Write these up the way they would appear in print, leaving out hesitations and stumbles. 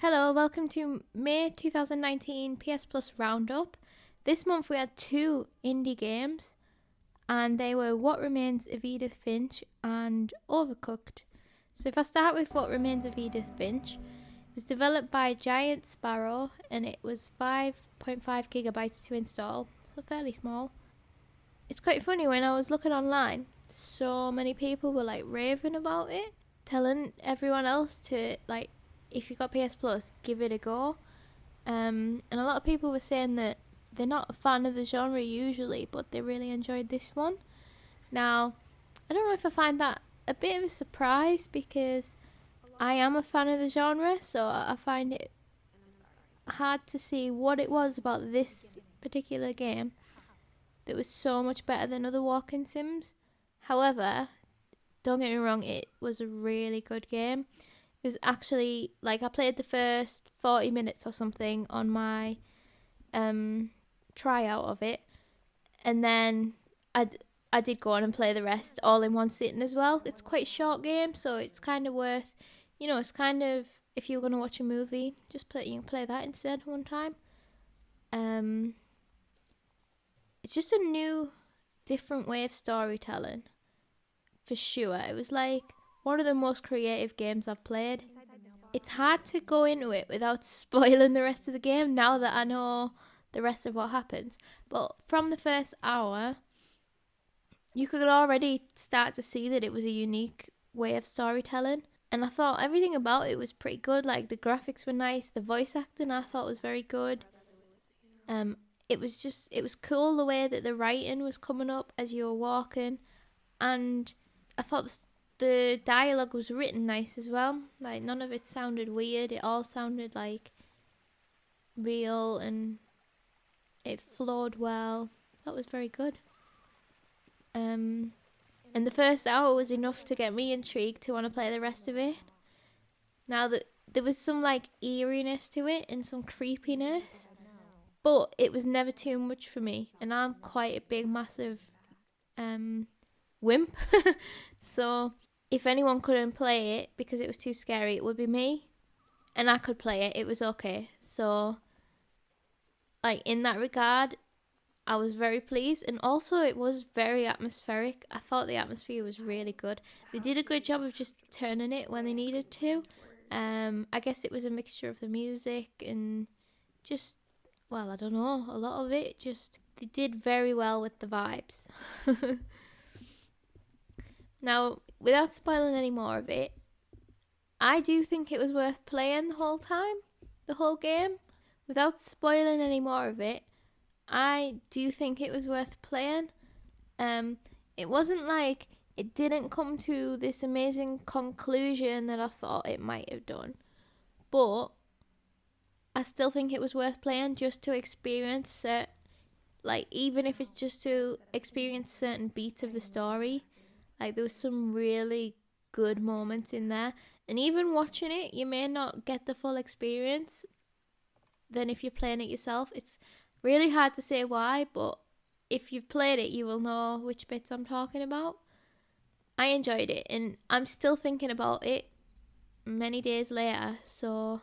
Hello, welcome to May 2019 PS Plus Roundup. This month we had two indie games, and they were What Remains of Edith Finch and Overcooked. So if I start with What Remains of Edith Finch, it was developed by Giant Sparrow and it was 5.5 gigabytes to install, so fairly small. It's quite funny, when I was looking online, so many people were like raving about it, telling everyone else to like, if you got PS Plus, give it a go. And a lot of people were saying that they're not a fan of the genre usually, but they really enjoyed this one. Now, I don't know if I find that a bit of a surprise, because I am a fan of the genre, so I find it hard to see what it was about this particular game that was so much better than other walking sims. However, don't get me wrong, it was a really good game. It was actually, like, I played the first 40 minutes or something on my tryout of it, and then I did go on and play the rest all in one sitting as well. It's quite a short game, so it's kind of worth, it's kind of, if you're going to watch a movie, you can play that instead one time. It's just a new, different way of storytelling, for sure. It was like one of the most creative games I've played. It's hard to go into it without spoiling the rest of the game now that I know the rest of what happens. But from the first hour, you could already start to see that it was a unique way of storytelling. And I thought everything about it was pretty good. Like, the graphics were nice, the voice acting I thought was very good. It was cool the way that the writing was coming up as you were walking. And I thought the dialogue was written nice as well. Like, none of it sounded weird. It all sounded like real, and it flowed well. That was very good. And the first hour was enough to get me intrigued to want to play the rest of it. Now, that there was some like eeriness to it and some creepiness, but it was never too much for me. And I'm quite a big, massive wimp. So if anyone couldn't play it because it was too scary, it would be me. And I could play it. It was okay. So, like, in that regard, I was very pleased. And also, it was very atmospheric. I thought the atmosphere was really good. They did a good job of just turning it when they needed to. I guess it was a mixture of the music and just, well, I don't know, a lot of it. Just, they did very well with the vibes. Now, without spoiling any more of it, I do think it was worth playing the whole time, the whole game. Without spoiling any more of it, I do think it was worth playing. It wasn't like it didn't come to this amazing conclusion that I thought it might have done, but I still think it was worth playing just to experience it. Like, even if it's just to experience certain beats of the story. Like, there was some really good moments in there. And even watching it, you may not get the full experience than if you're playing it yourself. It's really hard to say why, but if you've played it, you will know which bits I'm talking about. I enjoyed it, and I'm still thinking about it many days later. So,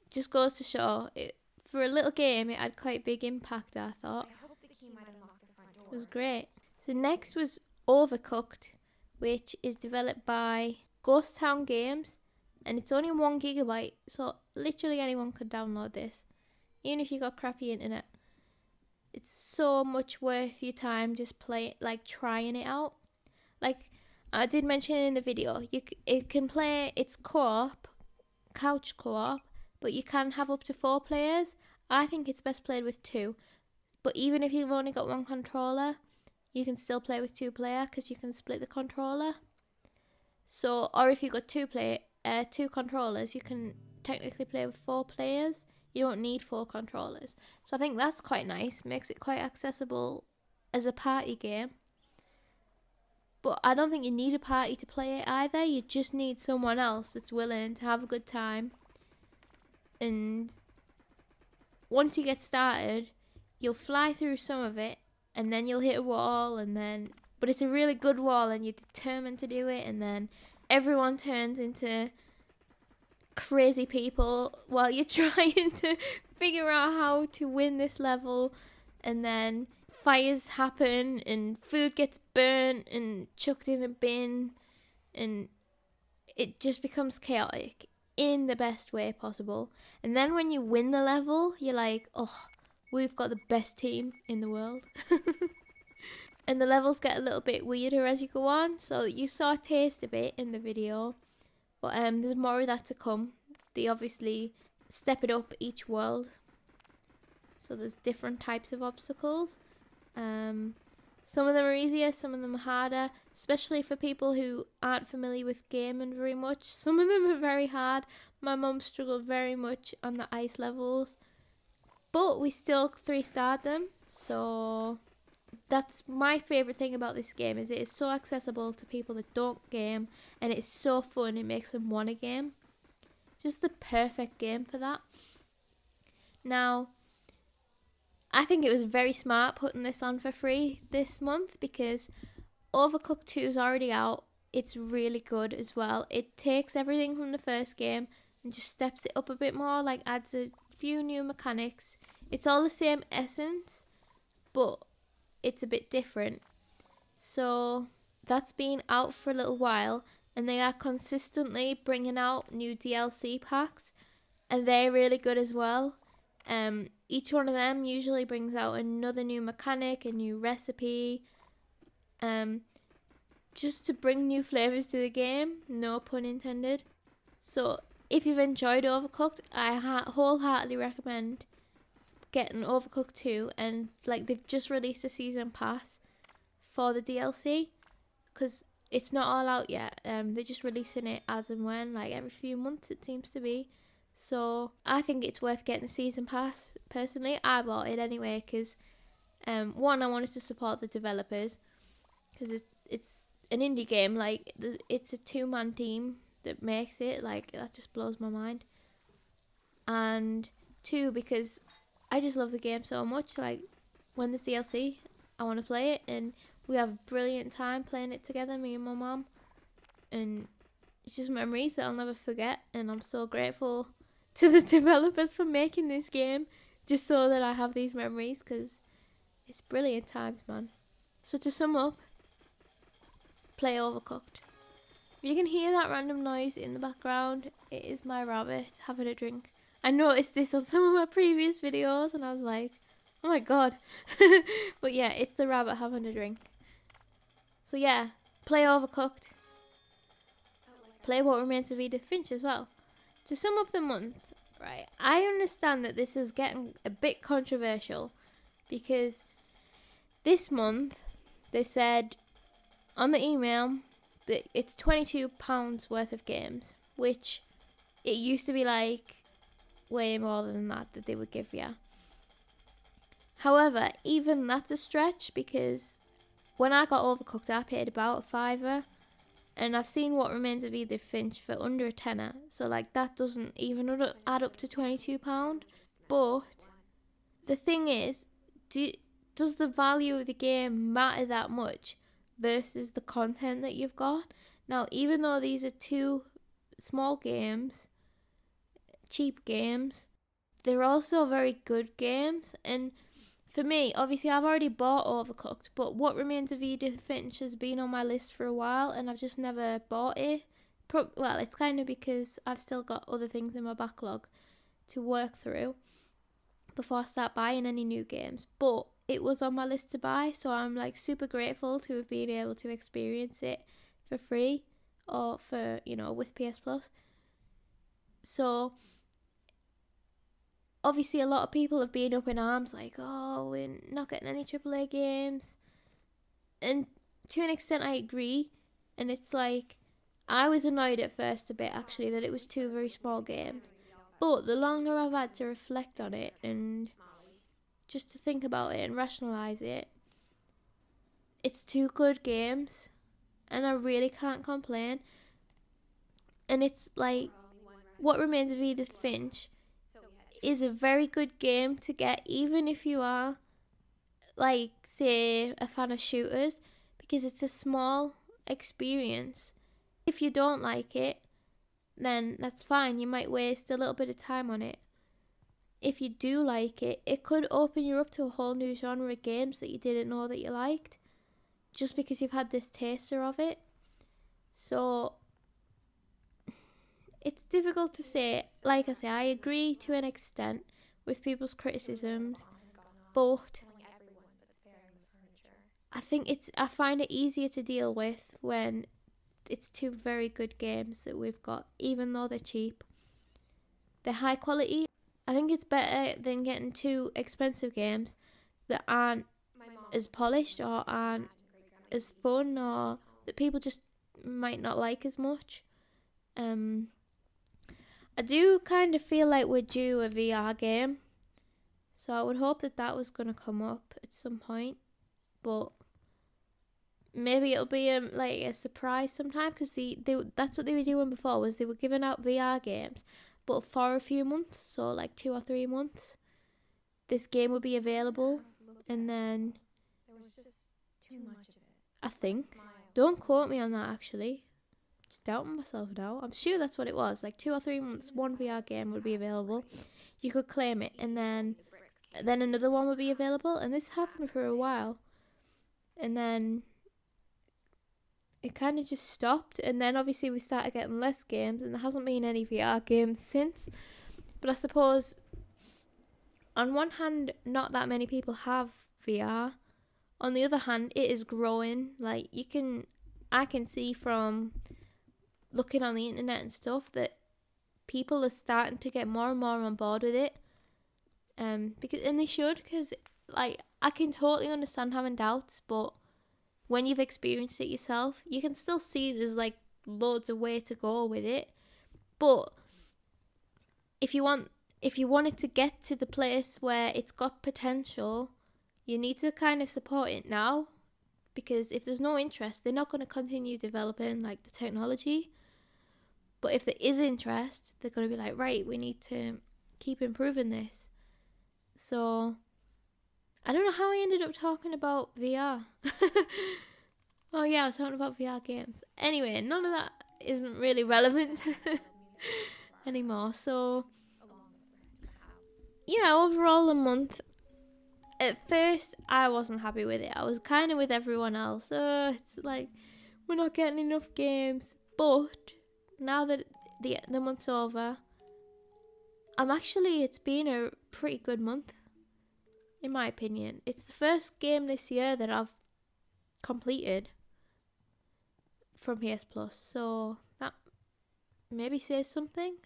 it just goes to show, for a little game, it had quite a big impact, I thought. It was great. So next was Overcooked, which is developed by Ghost Town Games, and it's only 1 gigabyte, so literally anyone could download this, even if you got crappy internet. It's so much worth your time just trying it out. Like I did mention in the video, it can play, it's co-op, couch co-op, but you can have up to 4 players. I think it's best played with 2, but even if you've only got 1 controller, you can still play with 2 player, because you can split the controller. So, or if you've got 2 controllers, you can technically play with 4 players. You don't need 4 controllers. So I think that's quite nice. Makes it quite accessible as a party game. But I don't think you need a party to play it either. You just need someone else that's willing to have a good time. And once you get started, you'll fly through some of it, and then you'll hit a wall, but it's a really good wall, and you're determined to do it, and then everyone turns into crazy people while you're trying to figure out how to win this level, and then fires happen and food gets burnt and chucked in a bin, and it just becomes chaotic in the best way possible. And then when you win the level, you're like, oh, we've got the best team in the world. And the levels get a little bit weirder as you go on, so you saw a taste of it in the video, but there's more of that to come. They obviously step it up each world, so there's different types of obstacles. Some of them are easier, some of them are harder, especially for people who aren't familiar with gaming very much. Some of them are very hard. My mum struggled very much on the ice levels, but we still 3-starred them. So that's my favourite thing about this game, is it is so accessible to people that don't game, and it's so fun, it makes them want a game. Just the perfect game for that. Now, I think it was very smart putting this on for free this month, because Overcooked 2 is already out. It's really good as well. It takes everything from the first game and just steps it up a bit more, like adds a few new mechanics. It's all the same essence, but it's a bit different. So that's been out for a little while, and they are consistently bringing out new DLC packs, and they're really good as well. Each one of them usually brings out another new mechanic, a new recipe, just to bring new flavours to the game, no pun intended. So if you've enjoyed Overcooked, I wholeheartedly recommend getting Overcooked 2, and like they've just released a season pass for the DLC, because it's not all out yet. They're just releasing it as and when, like every few months it seems to be. So I think it's worth getting a season pass. Personally, I bought it anyway because one, I wanted to support the developers, because it's an indie game. Like it's a 2-man team that makes it. Like that just blows my mind. And 2, because I just love the game so much. Like when there's DLC, I want to play it, and we have a brilliant time playing it together, me and my mom, and it's just memories that I'll never forget. And I'm so grateful to the developers for making this game just so that I have these memories, because it's brilliant times, man. So to sum up, play Overcooked. If you can hear that random noise in the background, it is my rabbit having a drink. I noticed this on some of my previous videos and I was like, oh my god. But yeah, it's the rabbit having a drink. So yeah, play Overcooked. Play What Remains of Edith Finch as well. To sum up the month, right, I understand that this is getting a bit controversial, because this month they said on the email that it's £22 worth of games, which it used to be like way more than that they would give you. However, even that's a stretch, because when I got Overcooked I paid about a £5, and I've seen What Remains of Edith Finch for under a tenner, so like that doesn't even add up to £22. But the thing is, does the value of the game matter that much versus the content that you've got? Now, even though these are 2 small games, cheap games, they're also very good games. And for me, obviously I've already bought Overcooked, but What Remains of Edith Finch has been on my list for a while and I've just never bought it. Well, it's kind of because I've still got other things in my backlog to work through before I start buying any new games. But it was on my list to buy, so I'm like super grateful to have been able to experience it for free, or for, with PS Plus. So obviously a lot of people have been up in arms like, oh, we're not getting any AAA games. And to an extent I agree. And it's like, I was annoyed at first a bit actually that it was 2 very small games. But the longer I've had to reflect on it and just to think about it and rationalise it, it's 2 good games and I really can't complain. And it's like, What Remains of Edith Finch is a very good game to get, even if you are, like, say, a fan of shooters, because it's a small experience. If you don't like it, then that's fine. You might waste a little bit of time on it. If you do like it, it could open you up to a whole new genre of games that you didn't know that you liked, just because you've had this taster of it. So it's difficult to say. Like I say, I agree to an extent with people's criticisms, but I find it easier to deal with when it's two very good games that we've got, even though they're cheap. They're high quality. I think it's better than getting two expensive games that aren't as polished or aren't as fun, or that people just might not like as much. I do kind of feel like we're due a VR game, so I would hope that was going to come up at some point, but maybe it'll be like a surprise sometime, because that's what they were doing before, was they were giving out VR games, but for a few months, so like 2 or 3 months, this game would be available, and then there was just too much of it. I think, don't quote me on that actually, just doubting myself now, I'm sure that's what it was, like 2 or 3 months, one VR game would be available, you could claim it, and then another one would be available, and this happened for a while, and then it kind of just stopped, and then obviously we started getting less games, and there hasn't been any VR games since. But I suppose on one hand, not that many people have VR. On the other hand, it is growing. Like I can see from looking on the internet and stuff that people are starting to get more and more on board with it. And they should, because like I can totally understand having doubts, but when you've experienced it yourself, you can still see there's like loads of way to go with it. But if you want it to get to the place where it's got potential, you need to kind of support it now, because if there's no interest, they're not going to continue developing like the technology. But if there is interest, they're going to be like, right, we need to keep improving this. So I don't know how I ended up talking about VR. Oh yeah, I was talking about VR games. Anyway, none of that isn't really relevant anymore. So yeah, overall the month, at first I wasn't happy with it. I was kind of with everyone else. It's like we're not getting enough games. But now that the month's over, it's been a pretty good month, in my opinion. It's the first game this year that I've completed from PS Plus, so that maybe says something.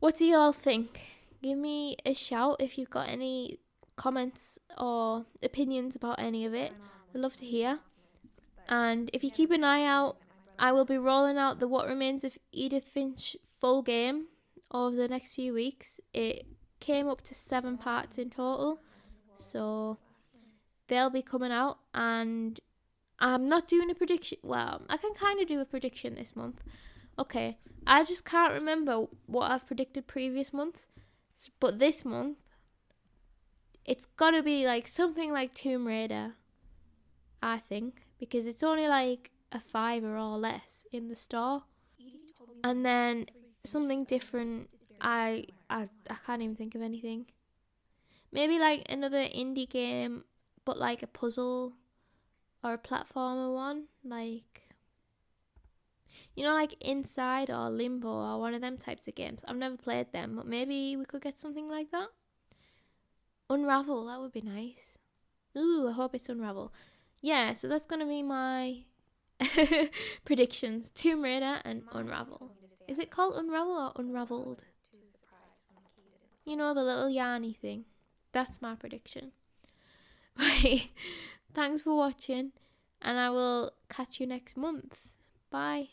What do you all think? Give me a shout if you've got any comments or opinions about any of it. I'd love to hear. And if you keep an eye out, I will be rolling out the What Remains of Edith Finch full game over the next few weeks. It came up to 7 parts in total, so they'll be coming out, and I'm not doing a prediction. Well, I can kind of do a prediction this month. Okay, I just can't remember what I've predicted previous months, but this month it's got to be like something like Tomb Raider, I think, because it's only like a $5 or less in the store. And then something different, I can't even think of anything. Maybe like another indie game, but like a puzzle or a platformer one, like, you know, like Inside or Limbo or one of them types of games. I've never played them, but maybe we could get something like that. Unravel, that would be nice. Ooh, I hope it's Unravel. Yeah, so that's going to be my predictions. Tomb Raider and Unravel. Is it called Unravel or Unraveled? You know, the little yarny thing. That's my prediction. Right. Thanks for watching, and I will catch you next month. Bye.